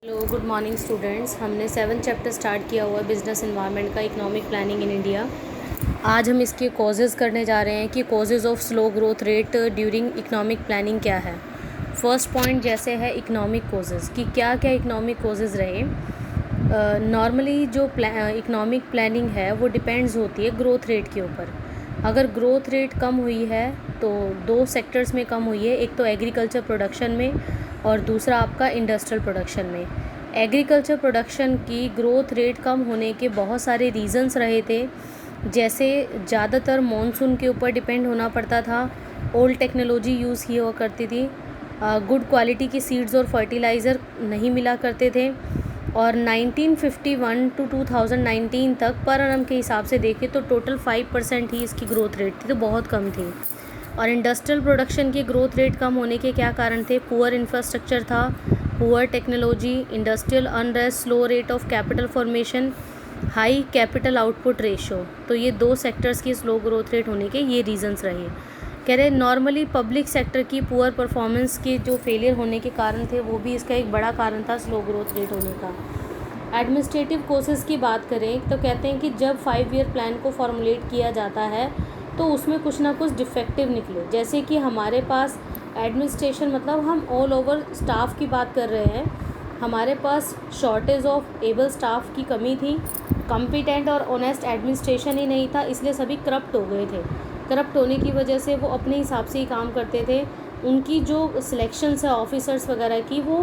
Hello good morning students. हमने 7th chapter start किया हुआ है बिजनेस एनवायरनमेंट का, इकोनॉमिक प्लानिंग इन इंडिया। आज हम इसके कॉजेज़ करने जा रहे हैं कि causes of slow growth rate during economic planning क्या है। फर्स्ट पॉइंट जैसे है इकोनॉमिक कॉजेज़ कि क्या क्या इकोनॉमिक कॉजेज़ रहे। नॉर्मली जो इकोनॉमिक प्लानिंग है वो डिपेंड्स होती है ग्रोथ रेट के ऊपर। अगर ग्रोथ रेट कम हुई है तो दो सेक्टर्स में कम हुई है, एक तो एग्रीकल्चर प्रोडक्शन में और दूसरा आपका इंडस्ट्रियल प्रोडक्शन में। एग्रीकल्चर प्रोडक्शन की ग्रोथ रेट कम होने के बहुत सारे रीज़न्स रहे थे, जैसे ज़्यादातर मॉनसून के ऊपर डिपेंड होना पड़ता था, ओल्ड टेक्नोलॉजी यूज़ की हुआ करती थी, गुड क्वालिटी की सीड्स और फर्टिलाइज़र नहीं मिला करते थे, और 1951 टू 2019 तक पर annum के हिसाब से देखें तो टोटल 5% ही इसकी ग्रोथ रेट थी, तो बहुत कम थी। और इंडस्ट्रियल प्रोडक्शन की ग्रोथ रेट कम होने के क्या कारण थे? पुअर इंफ्रास्ट्रक्चर था, poor technology, industrial unrest, slow rate of capital formation, high capital output ratio. तो ये दो सेक्टर्स की स्लो ग्रोथ रेट होने के ये रीजंस रहे। कह रहे नॉर्मली पब्लिक सेक्टर की पुअर परफॉर्मेंस के जो फेलियर होने के कारण थे वो भी इसका एक बड़ा कारण था स्लो ग्रोथ रेट होने का। एडमिनिस्ट्रेटिव कोर्सेज़ की बात करें तो कहते हैं कि जब 5 ईयर प्लान को फॉर्मुलेट किया जाता है तो उसमें कुछ ना कुछ डिफेक्टिव निकले, जैसे कि हमारे पास एडमिनिस्ट्रेशन मतलब हम ऑल ओवर स्टाफ की बात कर रहे हैं, हमारे पास शॉर्टेज ऑफ एबल स्टाफ की कमी थी, कॉम्पिटेंट और ऑनेस्ट एडमिनिस्ट्रेशन ही नहीं था, इसलिए सभी करप्ट हो गए थे। करप्ट होने की वजह से वो अपने हिसाब से ही काम करते थे, उनकी जो सिलेक्शंस है ऑफिसर्स वगैरह की वो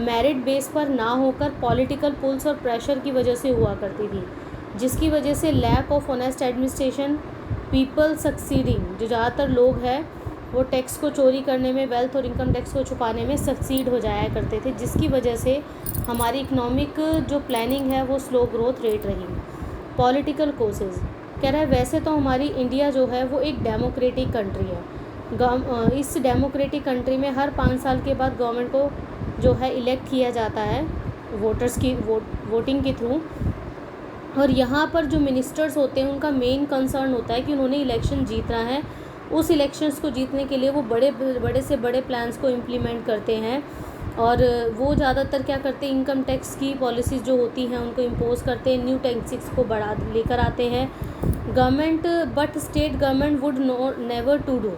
मेरिट बेस पर ना होकर पॉलिटिकल पुल्स और प्रेशर की वजह से हुआ करती थी, जिसकी वजह से lack of honest administration, people succeeding, जो ज़्यादातर लोग हैं वो टैक्स को चोरी करने में, वेल्थ और इनकम टैक्स को छुपाने में सक्सीड हो जाया करते थे, जिसकी वजह से हमारी इकोनॉमिक जो प्लानिंग है वो स्लो ग्रोथ रेट रही। पॉलिटिकल कोसेस कह रहा है वैसे तो हमारी इंडिया जो है वो एक डेमोक्रेटिक कंट्री है। इस डेमोक्रेटिक कंट्री में हर 5 साल के बाद गवर्नमेंट को जो है इलेक्ट किया जाता है वोटर्स की वोटिंग के थ्रू, और यहाँ पर जो मिनिस्टर्स होते हैं उनका मेन कंसर्न होता है कि उन्होंने इलेक्शन जीतना है। उस इलेक्शंस को जीतने के लिए वो बड़े से बड़े प्लान्स को इम्प्लीमेंट करते हैं, और वो ज़्यादातर क्या करते हैं, इनकम टैक्स की पॉलिसीज़ जो होती हैं उनको इम्पोज करते हैं, न्यू टैक्सेस को बढ़ा लेकर आते हैं। Government but state government would never to do,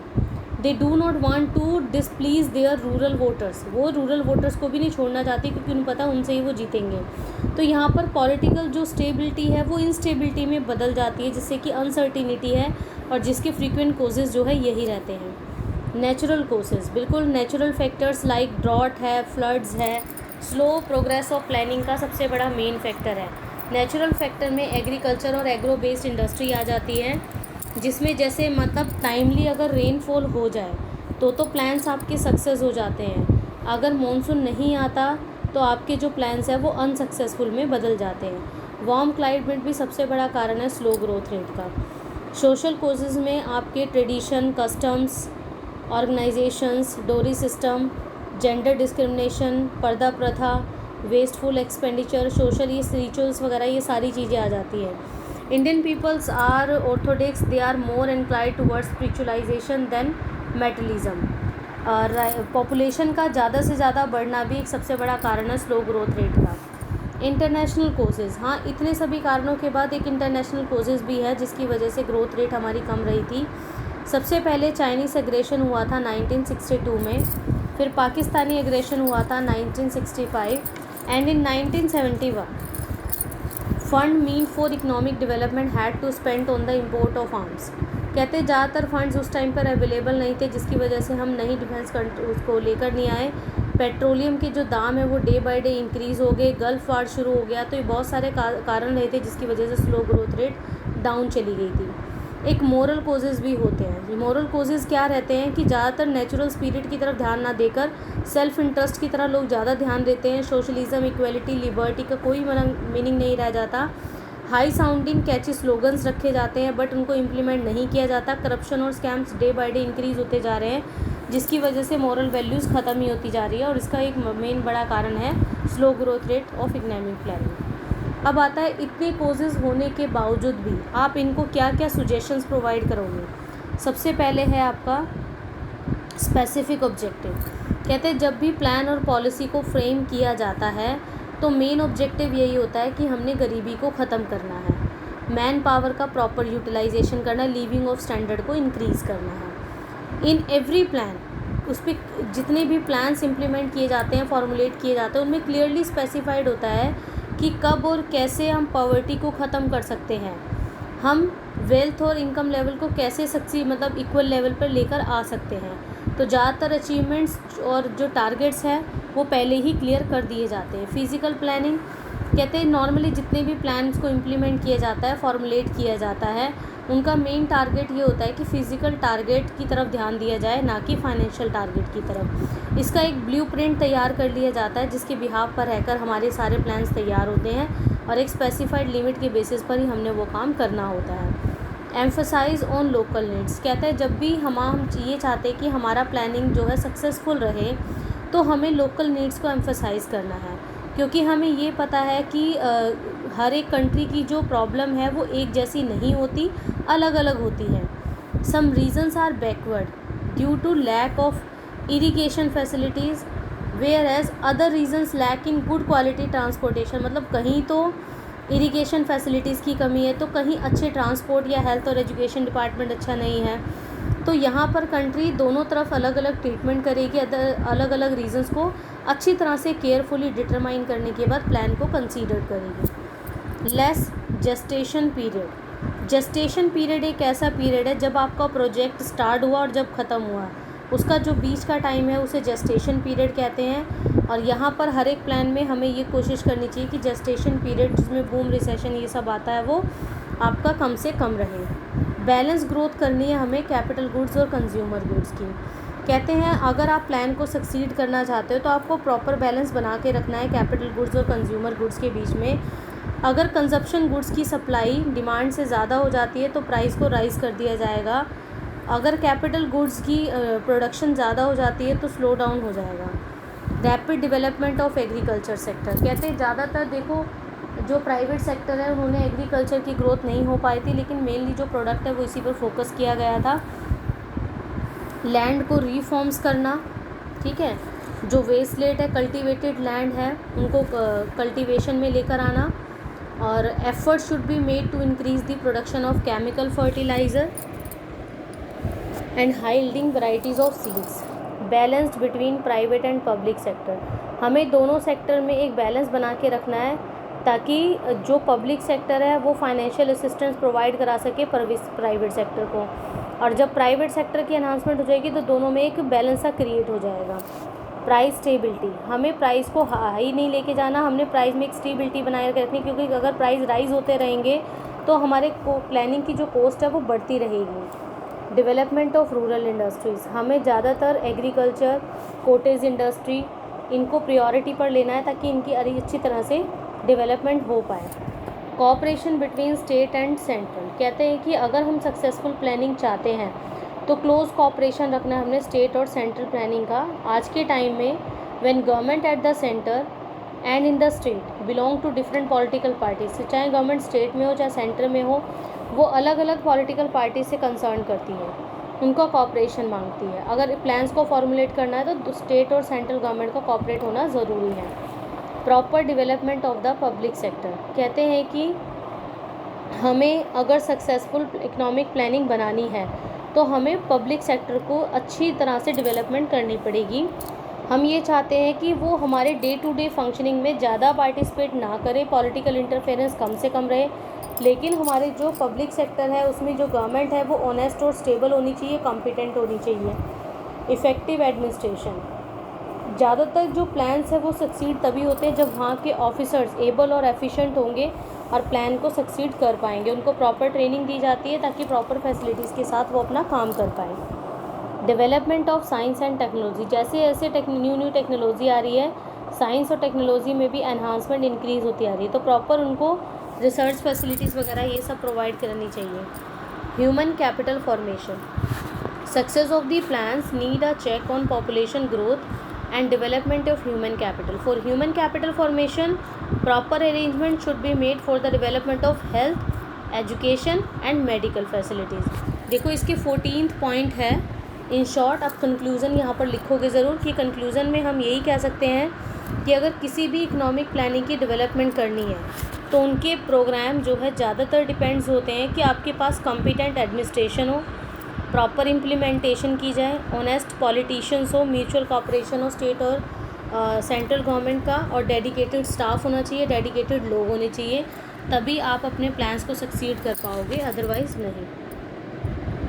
they do not want to displease their rural voters, वो रूरल वोटर्स को भी नहीं छोड़ना चाहती क्योंकि उन्हें पता उनसे ही वो जीतेंगे। तो यहाँ पर पॉलिटिकल जो स्टेबिलिटी है वो इनस्टेबिलिटी में बदल जाती है, जिससे कि अनसर्टिनिटी है, और जिसके फ्रीक्वेंट कोजेज़ जो है यही रहते हैं। नेचुरल कोजेज़, बिल्कुल नेचुरल फैक्टर्स लाइक ड्रॉट है, फ्लड्स है, स्लो प्रोग्रेस ऑफ प्लानिंग का सबसे बड़ा मेन फैक्टर है। नेचुरल फैक्टर में एग्रीकल्चर और एग्रो बेस्ड इंडस्ट्री आ जाती है, जिसमें जैसे मतलब टाइमली अगर रेनफॉल हो जाए तो प्लान्स आपके सक्सेस हो जाते हैं, अगर मॉनसून नहीं आता तो आपके जो प्लान्स हैं वो अनसक्सेसफुल में बदल जाते हैं। वार्म क्लाइमेट भी सबसे बड़ा कारण है स्लो ग्रोथ रेट का। सोशल कोजेज़ में आपके ट्रेडिशन, कस्टम्स, ऑर्गेनाइजेशंस, डोरी सिस्टम, जेंडर डिस्क्रिमिनेशन, पर्दा प्रथा, वेस्टफुल एक्सपेंडिचर, सोशल रिचुअल्स वगैरह, ये सारी चीज़ें आ जाती हैं। Indian peoples are orthodox, they are more inclined towards spiritualization than materialism. Population का ज़्यादा से ज़्यादा बढ़ना भी एक सबसे बड़ा कारण है स्लो ग्रोथ रेट का। इंटरनेशनल कोजेज़, हाँ इतने सभी कारणों के बाद एक इंटरनेशनल कोजेज़ भी है जिसकी वजह से ग्रोथ रेट हमारी कम रही थी। सबसे पहले चाइनीज़ एग्रेशन हुआ था 1962 में, फिर पाकिस्तानी एग्रेशन हुआ था 1965, and in 1971 fund mean for economic development had to spend on the import of arms. कहते ज़्यादातर फंड्स उस टाइम पर अवेलेबल नहीं थे, जिसकी वजह से हम नई डिफेंस उसको लेकर नहीं आए। पेट्रोलियम के जो दाम है वो डे बाय डे इंक्रीज़ हो गए, गल्फ वार शुरू हो गया, तो ये बहुत सारे कारण रहे थे जिसकी वजह से स्लो ग्रोथ रेट डाउन चली गई थी। एक मोरल कोजेज़ भी होते हैं। मोरल कोजेज़ क्या रहते हैं कि ज़्यादातर नेचुरल स्पिरिट की तरफ ध्यान ना देकर सेल्फ इंटरेस्ट की तरह लोग ज़्यादा ध्यान देते हैं। सोशलिज्म, इक्वलिटी, लिबर्टी का कोई मीनिंग नहीं रह जाता। हाई साउंडिंग कैची स्लोगन्स रखे जाते हैं बट उनको इम्प्लीमेंट नहीं किया जाता। करप्शन और scams day by day increase होते जा रहे हैं, जिसकी वजह से मॉरल वैल्यूज़ ख़त्म ही होती जा रही है, और इसका एक मेन बड़ा कारण है slow growth rate of economic planning. अब आता है इतने कोजेज़ होने के बावजूद भी आप इनको क्या क्या सुजेशंस प्रोवाइड करोगे। सबसे पहले है आपका स्पेसिफिक ऑब्जेक्टिव। कहते हैं जब भी प्लान और पॉलिसी को फ्रेम किया जाता है तो मेन ऑब्जेक्टिव यही होता है कि हमने गरीबी को ख़त्म करना है, मैन पावर का प्रॉपर यूटिलाइजेशन करना, लिविंग ऑफ स्टैंडर्ड को इंक्रीज़ करना है। इन एवरी प्लान, उस पर जितने भी प्लान्स इम्प्लीमेंट किए जाते हैं, फॉर्मुलेट किए जाते हैं, उनमें क्लियरली स्पेसिफाइड होता है कि कब और कैसे हम पॉवर्टी को ख़त्म कर सकते हैं, हम वेल्थ और इनकम लेवल को कैसे मतलब इक्वल लेवल पर लेकर आ सकते हैं। तो ज़्यादातर अचीवमेंट्स और जो टारगेट्स हैं वो पहले ही क्लियर कर दिए जाते हैं। फिजिकल प्लानिंग कहते हैं नॉर्मली जितने भी प्लान्स को इम्प्लीमेंट किया जाता है, फॉर्मुलेट किया जाता है, उनका मेन टारगेट ये होता है कि फिजिकल टारगेट की तरफ ध्यान दिया जाए, ना कि फाइनेंशियल टारगेट की तरफ। इसका एक ब्लूप्रिंट तैयार कर लिया जाता है जिसके बिहाफ पर रहकर हमारे सारे प्लान्स तैयार होते हैं और एक स्पेसिफाइड लिमिट के बेसिस पर ही हमने वो काम करना होता है। एम्फसाइज ऑन लोकल नीड्स कहते हैं जब भी हम ये चाहते हैं कि हमारा प्लानिंग जो है सक्सेसफुल रहे तो हमें लोकल नीड्स को एम्फसाइज़ करना है, क्योंकि हमें ये पता है कि हर एक कंट्री की जो प्रॉब्लम है वो एक जैसी नहीं होती, अलग अलग होती है। Some regions are backward due to lack of irrigation facilities whereas other regions lack in good quality transportation. मतलब कहीं तो इरिगेशन फैसिलिटीज़ की कमी है, तो कहीं अच्छे ट्रांसपोर्ट या हेल्थ और एजुकेशन डिपार्टमेंट अच्छा नहीं है। तो यहाँ पर कंट्री दोनों तरफ अलग अलग ट्रीटमेंट करेगी, अलग अलग रीजंस को अच्छी तरह से केयरफुली डिटरमाइन करने के बाद प्लान को कंसीडर करेगी। Less gestation period. Gestation period एक ऐसा पीरियड है जब आपका प्रोजेक्ट स्टार्ट हुआ और जब ख़त्म हुआ, उसका जो बीच का टाइम है उसे जेस्टेशन पीरियड कहते हैं। और यहाँ पर हर एक प्लान में हमें ये कोशिश करनी चाहिए कि जेस्टेशन पीरियड जिसमें बूम रिसेशन ये सब आता है वो आपका कम से कम रहे। बैलेंस ग्रोथ करनी है हमें कैपिटल गुड्स और कंज्यूमर गुड्स की। कहते हैं अगर आप प्लान को सक्सीड करना चाहते हो तो आपको प्रॉपर बैलेंस बना के रखना है कैपिटल गुड्स और कंज्यूमर गुड्स के बीच में। अगर कंजप्शन गुड्स की सप्लाई डिमांड से ज़्यादा हो जाती है तो प्राइस को राइज़ कर दिया जाएगा। अगर कैपिटल गुड्स की प्रोडक्शन ज़्यादा हो जाती है तो स्लो डाउन हो जाएगा। Rapid development of agriculture sector. कहते हैं ज़्यादातर देखो जो प्राइवेट सेक्टर है उन्होंने एग्रीकल्चर की ग्रोथ नहीं हो पाई थी, लेकिन मेनली जो प्रोडक्ट है वो इसी पर फोकस किया गया था। लैंड को रीफॉर्म्स करना, ठीक है, जो वेस्टलैंड है, कल्टीवेटेड लैंड है, उनको कल्टीवेशन में लेकर आना। और effort should be made to increase the production of chemical fertiliser and high yielding varieties of seeds. Balanced between private and public sector. हमें दोनों सेक्टर में एक बैलेंस बना के रखना है ताकि जो पब्लिक सेक्टर है वो फाइनेंशियल असिस्टेंस प्रोवाइड करा सके प्राइवेट सेक्टर को, और जब प्राइवेट सेक्टर की एनहांसमेंट हो जाएगी तो दोनों में एक बैलेंस सा क्रिएट हो जाएगा। Price stability. हमें प्राइस को हाई नहीं लेके जाना, हमने प्राइस में एक स्टेबिलिटी बनाए रखनी, क्योंकि अगर प्राइस राइज होते रहेंगे तो हमारे प्लानिंग की जो कॉस्ट है वो बढ़ती रहेगी। Development of rural industries. हमें ज़्यादातर एग्रीकल्चर, कॉटेज इंडस्ट्री, इनको प्रायोरिटी पर लेना है ताकि इनकी अच्छी तरह से डेवलपमेंट हो पाए। Cooperation between state and central. कहते हैं कि अगर हम सक्सेसफुल प्लानिंग चाहते हैं तो क्लोज कोऑपरेशन रखना है हमने स्टेट और सेंट्रल प्लानिंग का। आज के टाइम में when government at the centre and in the state belong to different political parties, चाहे गवर्नमेंट स्टेट में हो चाहे सेंटर में हो, वो अलग अलग पॉलिटिकल पार्टी से कंसर्न करती है, उनका कोऑपरेशन मांगती है। अगर प्लान्स को फॉर्मुलेट करना है तो स्टेट और सेंट्रल गवर्नमेंट का कोऑपरेट होना ज़रूरी है। Proper development of the public sector. कहते हैं कि हमें अगर सक्सेसफुल इकोनॉमिक प्लानिंग बनानी है तो हमें पब्लिक सेक्टर को अच्छी तरह से डेवलपमेंट करनी पड़ेगी। हम ये चाहते हैं कि वो हमारे डे टू डे फंक्शनिंग में ज़्यादा पार्टिसिपेट ना करें, पॉलिटिकल इंटरफेरेंस कम से कम रहे, लेकिन हमारे जो पब्लिक सेक्टर है उसमें जो गवर्नमेंट है वो ऑनेस्ट और स्टेबल होनी चाहिए, कॉम्पिटेंट होनी चाहिए। Effective administration. ज़्यादातर जो प्लान्स है वो सक्सीड तभी होते हैं जब वहाँ के ऑफिसर्स एबल और एफिशिएंट होंगे और प्लान को सक्सीड कर पाएंगे। उनको प्रॉपर ट्रेनिंग दी जाती है ताकि प्रॉपर फैसिलिटीज़ के साथ वो अपना काम कर पाएँ। Development of science and technology. जैसे जैसे न्यू टेक्नोलॉजी आ रही है, साइंस और टेक्नोलॉजी में भी एनहांसमेंट इंक्रीज़ होती आ रही है, तो प्रॉपर उनको रिसर्च फैसिलिटीज़ वगैरह ये सब प्रोवाइड करनी चाहिए। Human capital formation. Success of the plans need a check on population growth and development of human capital. For human capital formation, proper arrangement should be made for the development of health, education and medical facilities. देखो इसके 14th point है। In short आप conclusion यहाँ पर लिखोगे ज़रूर कि conclusion में हम यही कह सकते हैं कि अगर किसी भी इकोनॉमिक प्लानिंग की डेवलपमेंट करनी है तो उनके प्रोग्राम जो है ज़्यादातर डिपेंड्स होते हैं कि आपके पास कॉम्पिटेंट एडमिनिस्ट्रेशन हो, प्रॉपर इम्प्लीमेंटेशन की जाए, ऑनेस्ट पॉलिटिशियंस हो, म्यूचुअल कॉपरेशन हो स्टेट और सेंट्रल गवर्नमेंट का, और डेडिकेटेड स्टाफ होना चाहिए, डेडिकेटेड लोग होने चाहिए, तभी आप अपने प्लान्स को सक्सीड कर पाओगे, अदरवाइज़ नहीं।